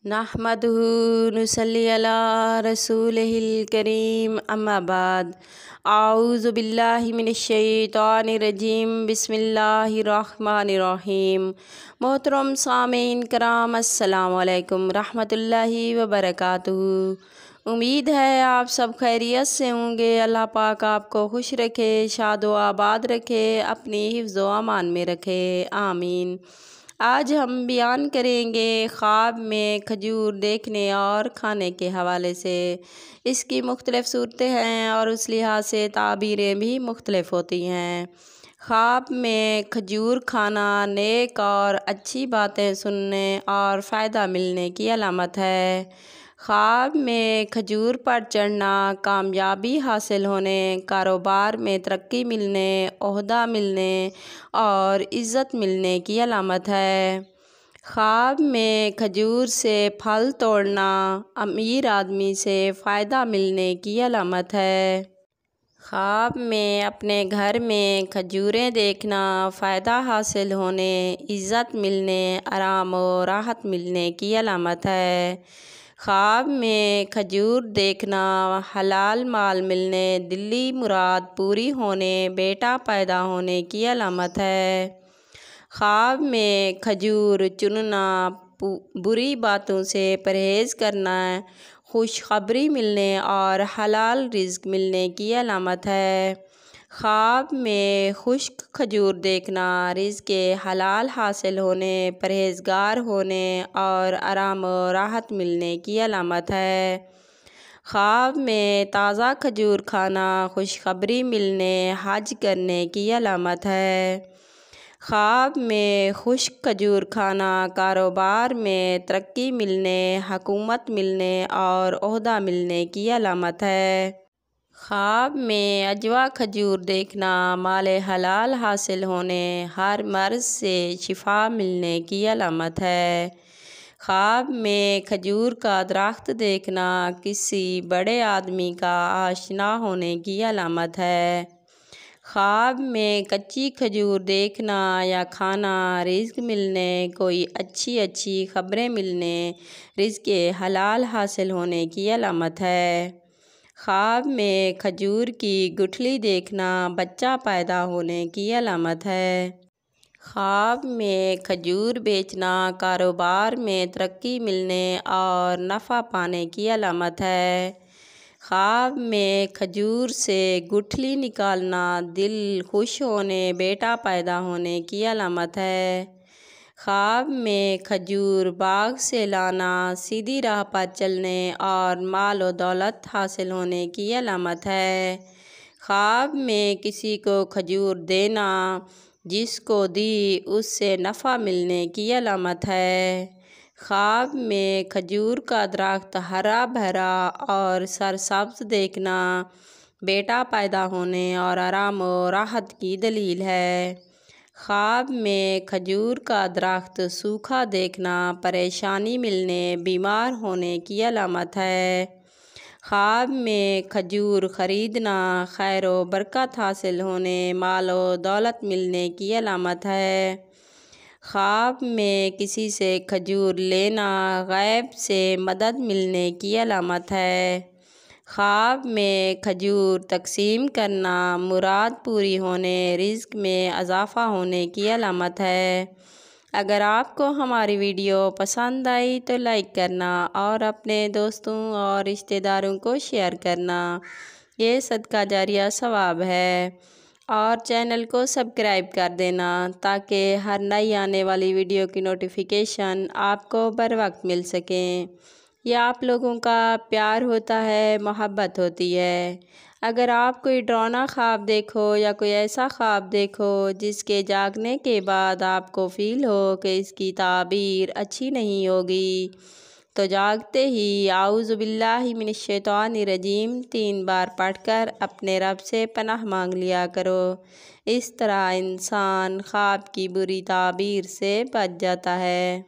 نحمدہ نصلی علی رسولہ الکریم اما بعد اعوذ باللہ من الشیطان الرجیم بسم اللہ الرحمن الرحیم۔ محترم سامعین کرام السلام علیکم رحمۃ اللہ وبرکاتہ۔ امید ہے آپ سب خیریت سے ہوں گے۔ اللہ پاک آپ کو خوش رکھے، شاد و آباد رکھے، اپنی حفظ و امان میں رکھے، آمین۔ آج ہم بیان کریں گے خواب میں کھجور دیکھنے اور کھانے کے حوالے سے۔ اس کی مختلف صورتیں ہیں اور اس لحاظ سے تعبیریں بھی مختلف ہوتی ہیں۔ خواب میں کھجور کھانا نیک اور اچھی باتیں سننے اور فائدہ ملنے کی علامت ہے۔ خواب میں کھجور پر چڑھنا کامیابی حاصل ہونے، کاروبار میں ترقی ملنے، عہدہ ملنے اور عزت ملنے کی علامت ہے۔ خواب میں کھجور سے پھل توڑنا امیر آدمی سے فائدہ ملنے کی علامت ہے۔ خواب میں اپنے گھر میں کھجوریں دیکھنا فائدہ حاصل ہونے، عزت ملنے، آرام و راحت ملنے کی علامت ہے۔ خواب میں کھجور دیکھنا حلال مال ملنے، دلی مراد پوری ہونے، بیٹا پیدا ہونے کی علامت ہے۔ خواب میں کھجور چننا بری باتوں سے پرہیز کرنا، خوشخبری ملنے اور حلال رزق ملنے کی علامت ہے۔ خواب میں خشک کھجور دیکھنا رزق حلال حاصل ہونے، پرہیزگار ہونے اور آرام و راحت ملنے کی علامت ہے۔ خواب میں تازہ کھجور کھانا خوشخبری ملنے، حج کرنے کی علامت ہے۔ خواب میں خشک کھجور کھانا کاروبار میں ترقی ملنے، حکومت ملنے اور عہدہ ملنے کی علامت ہے۔ خواب میں عجوا کھجور دیکھنا مال حلال حاصل ہونے، ہر مرض سے شفا ملنے کی علامت ہے۔ خواب میں کھجور کا درخت دیکھنا کسی بڑے آدمی کا آشنا ہونے کی علامت ہے۔ خواب میں کچی کھجور دیکھنا یا کھانا رزق ملنے، کوئی اچھی خبریں ملنے، رزق حلال حاصل ہونے کی علامت ہے۔ خواب میں کھجور کی گٹھلی دیکھنا بچہ پیدا ہونے کی علامت ہے۔ خواب میں کھجور بیچنا کاروبار میں ترقی ملنے اور نفع پانے کی علامت ہے۔ خواب میں کھجور سے گٹھلی نکالنا دل خوش ہونے، بیٹا پیدا ہونے کی علامت ہے۔ خواب میں کھجور باغ سے لانا سیدھی راہ پر چلنے اور مال و دولت حاصل ہونے کی علامت ہے۔ خواب میں کسی کو کھجور دینا، جس کو دی اس سے نفع ملنے کی علامت ہے۔ خواب میں کھجور کا درخت ہرا بھرا اور سرسبز دیکھنا بیٹا پیدا ہونے اور آرام و راحت کی دلیل ہے۔ خواب میں کھجور کا درخت سوکھا دیکھنا پریشانی ملنے، بیمار ہونے کی علامت ہے۔ خواب میں کھجور خریدنا خیر و برکت حاصل ہونے، مال و دولت ملنے کی علامت ہے۔ خواب میں کسی سے کھجور لینا غیب سے مدد ملنے کی علامت ہے۔ خواب میں کھجور تقسیم کرنا مراد پوری ہونے، رزق میں اضافہ ہونے کی علامت ہے۔ اگر آپ کو ہماری ویڈیو پسند آئی تو لائک کرنا اور اپنے دوستوں اور رشتہ داروں کو شیئر کرنا، یہ صدقہ جاریہ ثواب ہے۔ اور چینل کو سبسکرائب کر دینا تاکہ ہر نئی آنے والی ویڈیو کی نوٹیفیکیشن آپ کو بر وقت مل سکیں۔ یہ آپ لوگوں کا پیار ہوتا ہے، محبت ہوتی ہے۔ اگر آپ کوئی ڈراؤنا خواب دیکھو یا کوئی ایسا خواب دیکھو جس کے جاگنے کے بعد آپ کو فیل ہو کہ اس کی تعبیر اچھی نہیں ہوگی، تو جاگتے ہی اعوذ باللہ من الشیطان الرجیم 3 بار پڑھ کر اپنے رب سے پناہ مانگ لیا کرو۔ اس طرح انسان خواب کی بری تعبیر سے بچ جاتا ہے۔